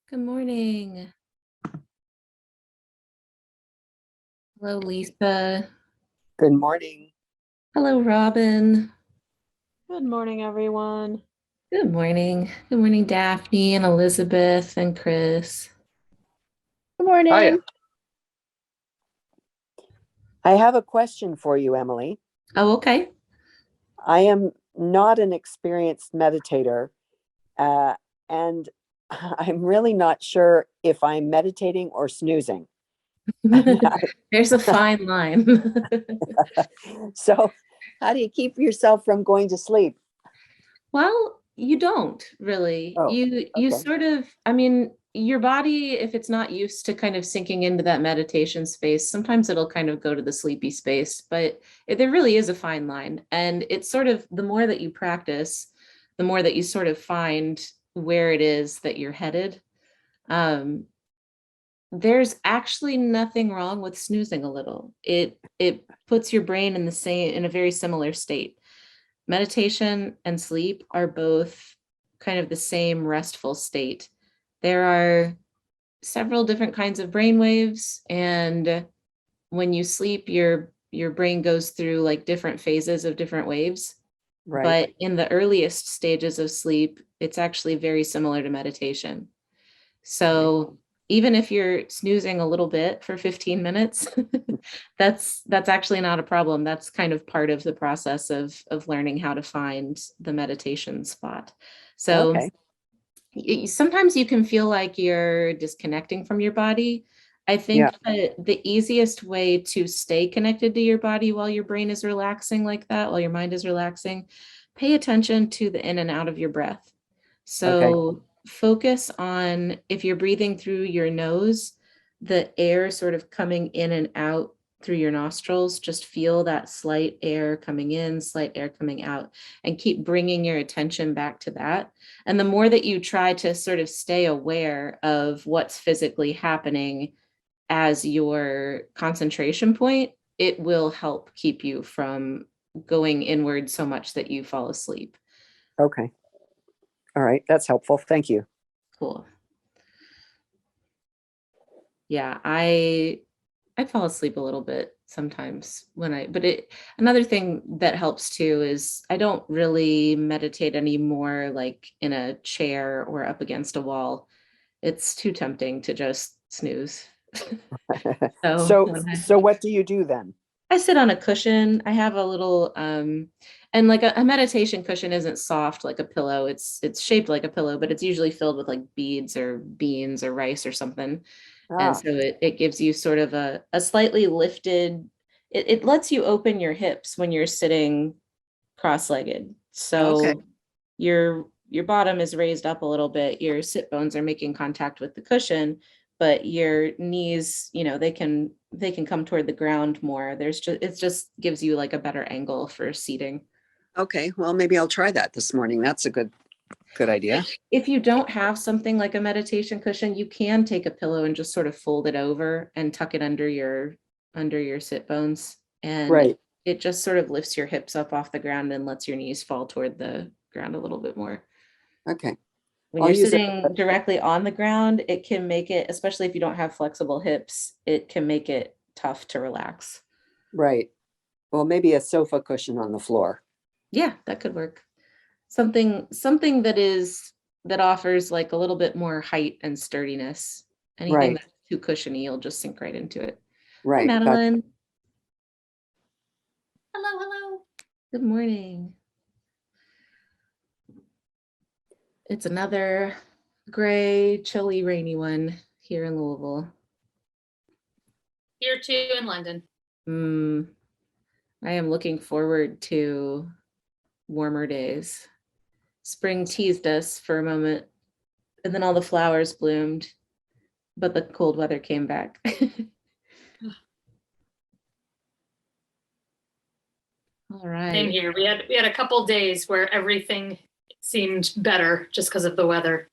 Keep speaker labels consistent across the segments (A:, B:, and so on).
A: Good morning. Hello, Lisa.
B: Good morning.
A: Hello, Robin.
C: Good morning, everyone.
A: Good morning. Good morning, Daphne and Elizabeth and Chris.
D: Good morning.
B: I have a question for you, Emily.
A: Oh, okay.
B: I am not an experienced meditator, and I'm really not sure if I'm meditating or snoozing.
A: There's a fine line.
B: So, how do you keep yourself from going to sleep?
A: Well, you don't really.
B: Oh,
A: You
B: okay.
A: sort of, I mean, your body, if it's not used to kind of sinking into that meditation space, sometimes it'll kind of go to the sleepy space, but there really is a fine line. And it's sort of the more that you practice, the more that you sort of find where it is that you're headed. Um, there's actually nothing wrong with snoozing a little. It puts your brain in a very similar state. Meditation and sleep are both kind of the same restful state. There are several different kinds of brain waves, and when you sleep, your brain goes through like different phases of different waves.
B: Right.
A: But in the earliest stages of sleep, it's actually very similar to meditation. So even if you're snoozing a little bit for 15 minutes, that's actually not a problem. That's kind of part of the process of learning how to find the meditation spot. So
B: Okay.
A: sometimes you can feel like you're disconnecting from your body. I
B: Yeah.
A: think that the easiest way to stay connected to your body while your brain is relaxing like that, while your mind is relaxing, pay attention to the in and out of your breath.
B: Okay.
A: So focus on if you're breathing through your nose, the air sort of coming in and out through your nostrils. Just feel that slight air coming in, slight air coming out, and keep bringing your attention back to that. And the more that you try to sort of stay aware of what's physically happening as your concentration point, it will help keep you from going inward so much that you fall asleep.
B: Okay. All right. That's helpful. Thank you.
A: Cool. Yeah, I fall asleep a little bit sometimes but another thing that helps too is I don't really meditate anymore like in a chair or up against a wall. It's too tempting to just snooze. So
B: So,
A: when
B: so what do you do then?
A: I sit on a cushion. I have a little and like a meditation cushion isn't soft like a pillow. It's shaped like a pillow, but it's usually filled with like beads or beans or rice or something. And
B: Ah,
A: so it gives you sort of a slightly lifted, it lets you open your hips when you're sitting cross-legged.
B: okay.
A: So your bottom is raised up a little bit, your sit bones are making contact with the cushion, but your knees, they can come toward the ground more. It just gives you like a better angle for seating.
B: Okay. Well, maybe I'll try that this morning. That's a good idea.
A: If you don't have something like a meditation cushion, you can take a pillow and just sort of fold it over and tuck it under your sit bones. And
B: Right.
A: it just sort of lifts your hips up off the ground and lets your knees fall toward the ground a little bit more.
B: Okay.
A: When
B: I'll
A: you're
B: use it.
A: sitting directly on the ground, it can make it, especially if you don't have flexible hips, it can make it tough to relax.
B: Right. Well, maybe a sofa cushion on the floor.
A: Yeah, that could work. Something that offers like a little bit more height and sturdiness. Anything
B: Right.
A: that's too cushiony, you'll just sink right into it. Hi,
B: Right.
A: Madeline. Hello, hello. Good morning. It's another gray, chilly, rainy one here in Louisville.
D: Here too in London.
A: I am looking forward to warmer days. Spring teased us for a moment, and then all the flowers bloomed, but the cold weather came back. All
D: Same
A: right.
D: here. We had a couple days where everything seemed better just because of the weather.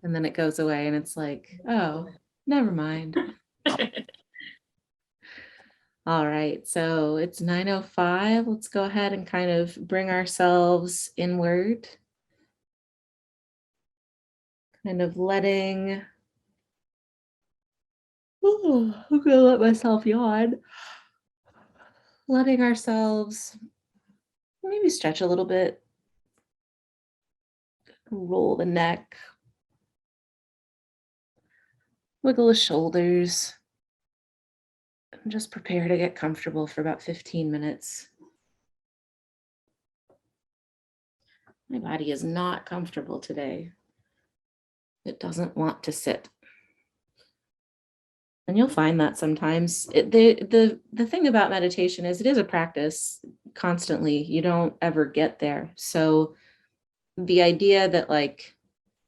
A: And then it goes away and it's like, oh, never mind. All right, so it's 9:05. Let's go ahead and kind of bring ourselves inward. kind of letting, I'm gonna let myself yawn. Letting ourselves maybe stretch a little bit, roll the neck, wiggle the shoulders, and just prepare to get comfortable for about 15 minutes. My body is not comfortable today. It doesn't want to sit. And you'll find that sometimes the thing about meditation is it is a practice constantly. You don't ever get there. So the idea that like,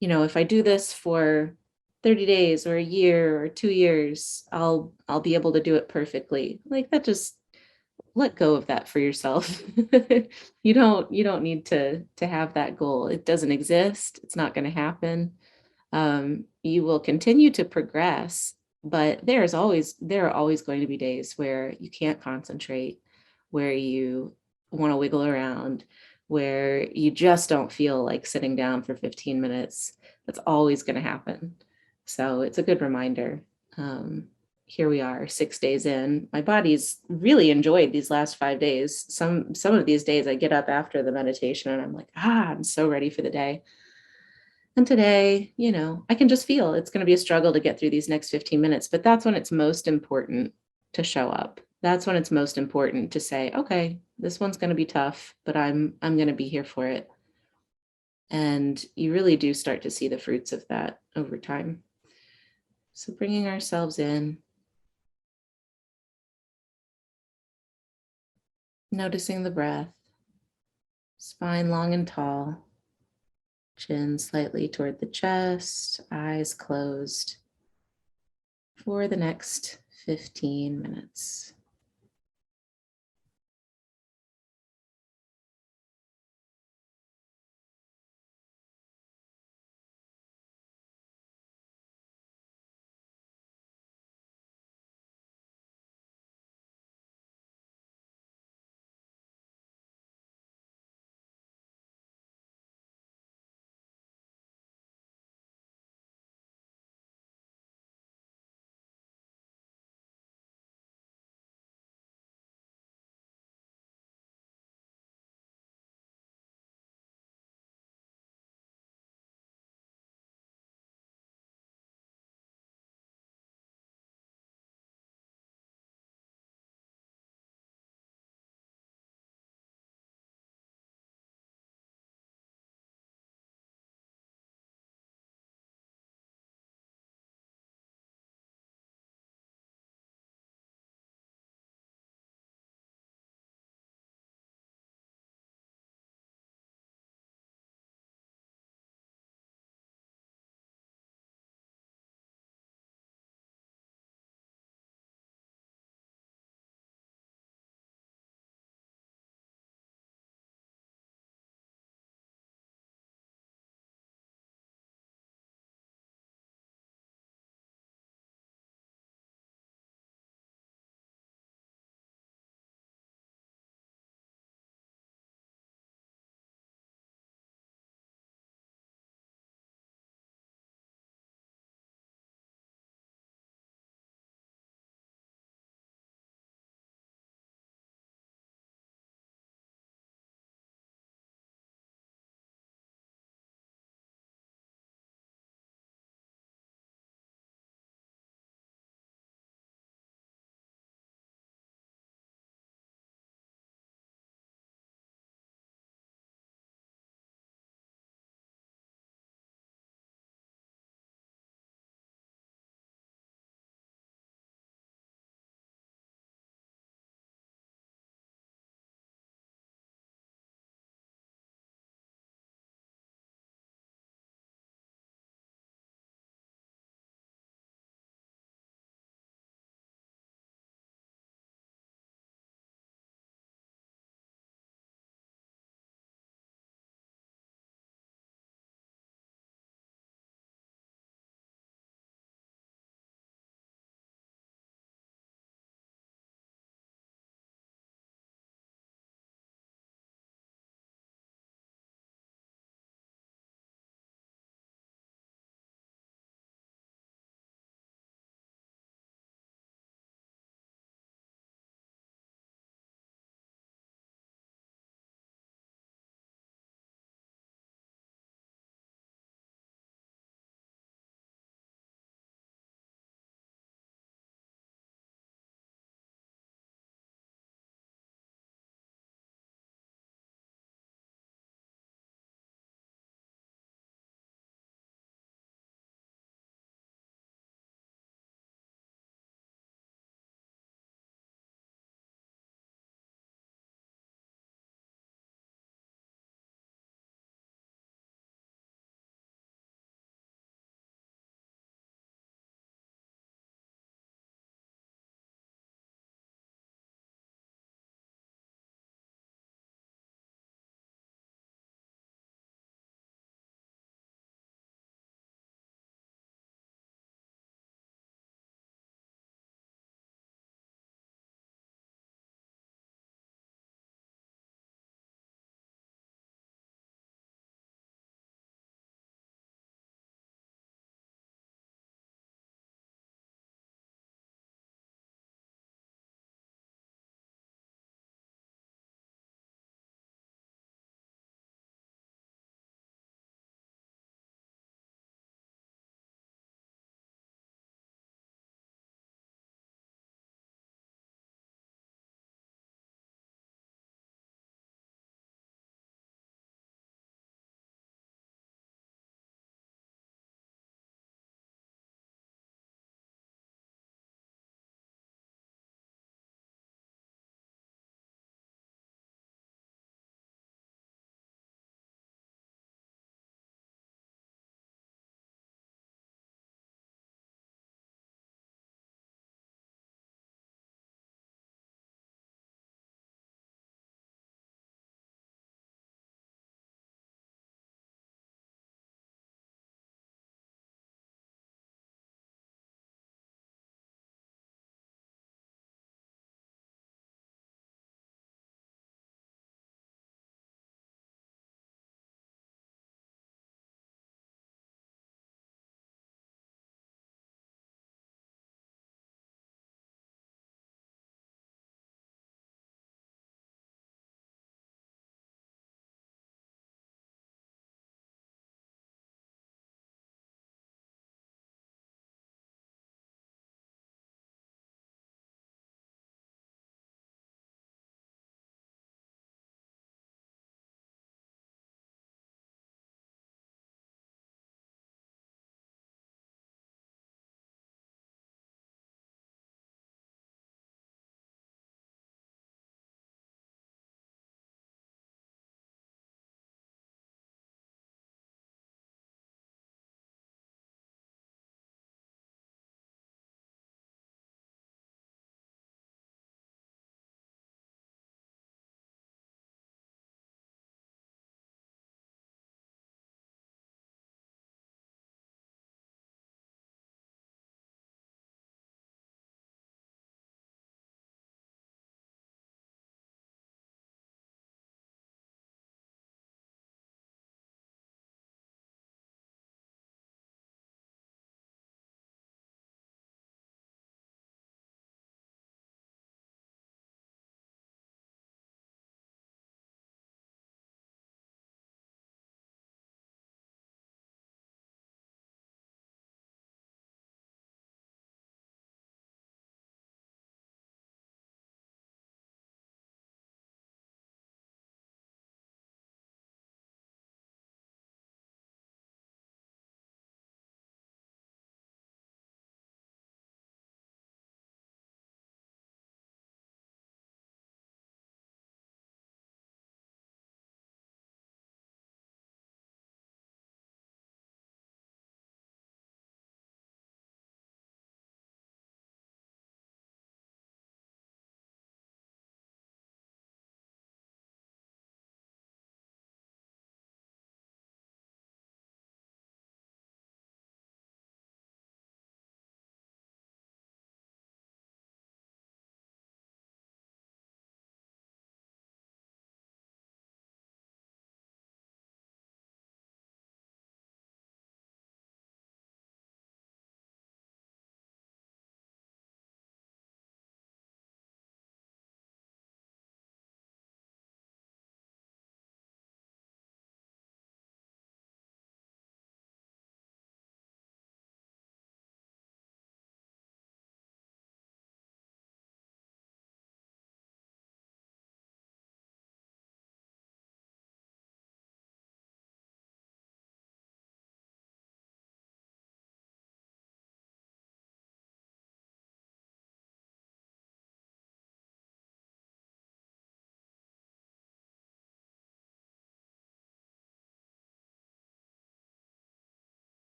A: if I do this for 30 days or a year or 2 years, I'll be able to do it perfectly. Like that, just let go of that for yourself. You don't need to have that goal. It doesn't exist. It's not going to happen. You will continue to progress, but there are always going to be days where you can't concentrate, where you want to wiggle around, where you just don't feel like sitting down for 15 minutes. That's always going to happen. So it's a good reminder. Here we are 6 days in. My body's really enjoyed these last 5 days. Some of these days I get up after the meditation and I'm like, I'm so ready for the day. And today, I can just feel it's going to be a struggle to get through these next 15 minutes, but that's when it's most important to show up. That's when it's most important to say, okay, this one's going to be tough, but I'm going to be here for it. And you really do start to see the fruits of that over time. So bringing ourselves in, noticing the breath, spine long and tall, chin slightly toward the chest, eyes closed for the next 15 minutes.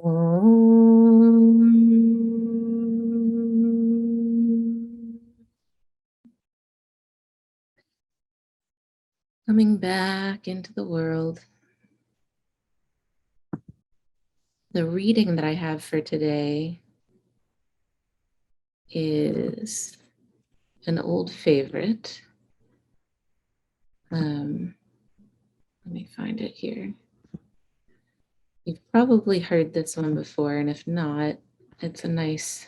A: Coming back into the world. The reading that I have for today is an old favorite. Let me find it here. You've probably heard this one before, and if not, it's a nice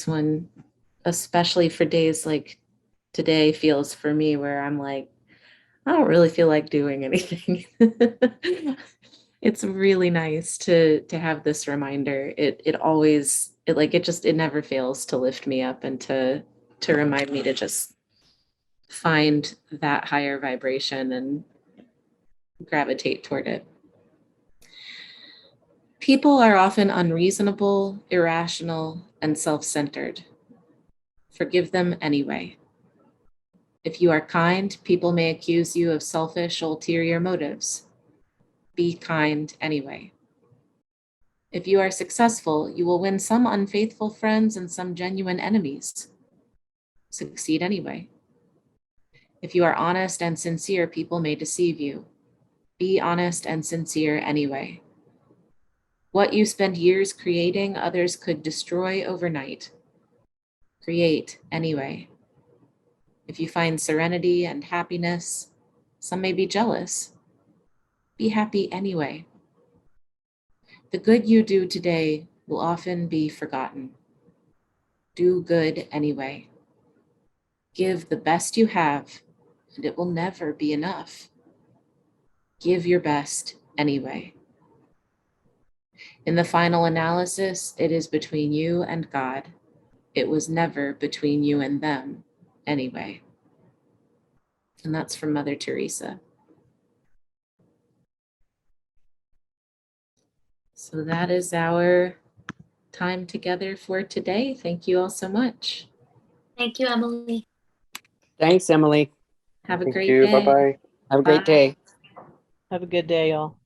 A: one, especially for days like today feels for me, where I'm like, I don't really feel like doing anything. It's really nice to have this reminder. It never fails to lift me up and to remind me to just find that higher vibration and gravitate toward it. People are often unreasonable, irrational, and self-centered. Forgive them anyway. If you are kind, people may accuse you of selfish, ulterior motives. Be kind anyway. If you are successful, you will win some unfaithful friends and some genuine enemies. Succeed anyway. If you are honest and sincere, people may deceive you. Be honest and sincere anyway. What you spend years creating, others could destroy overnight. Create anyway. If you find serenity and happiness, some may be jealous. Be happy anyway. The good you do today will often be forgotten. Do good anyway. Give the best you have, and it will never be enough. Give your best anyway. In the final analysis, it is between you and God. It was never between you and them anyway. And that's from Mother Teresa. So that is our time together for today. Thank you all so much.
D: Thank you, Emily.
B: Thanks, Emily.
A: Have a
E: Thank
A: great
E: you.
A: day.
E: Bye-bye.
B: Have a great
A: Bye.
B: day.
C: Have a good day, y'all.